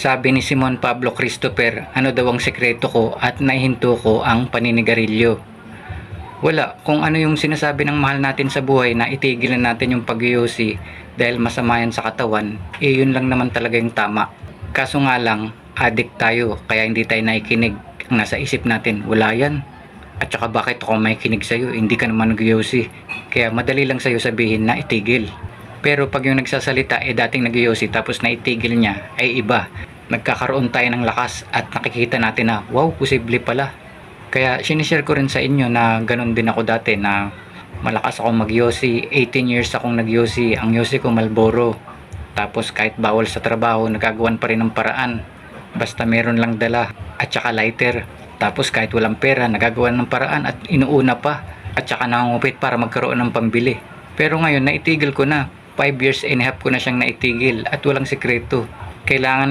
Sabi ni Simon Pablo Christopher, ano daw ang sekreto ko at naihinto ko ang paninigarilyo. Wala, kung ano yung sinasabi ng mahal natin sa buhay na itigil na natin yung pag-yosi dahil masama yan sa katawan, yun lang naman talaga yung tama. Kaso nga lang, addict tayo kaya hindi tayo naikinig. Ang nasa isip natin, wala yan. At saka bakit ako makikinig sa'yo, hindi ka naman nag-yosi. Kaya madali lang sa'yo sabihin na itigil. Pero pag yung nagsasalita dating nag-yosi tapos naitigil niya ay iba. Nagkakaroon tayo ng lakas at nakikita natin na wow, posible pala. Kaya sinishare ko rin sa inyo na ganun din ako dati na malakas ako mag-yosi. 18 years akong nag-yosi. Ang yosi ko Marlboro. Tapos kahit bawal sa trabaho, nagagawan pa rin ng paraan. Basta meron lang dala at saka lighter. Tapos kahit walang pera, nagagawan ng paraan at inuuna pa. At saka nangungupit para magkaroon ng pambili. Pero ngayon naitigil ko na. 5 years and a half ko na siyang naitigil at walang sikreto. Kailangan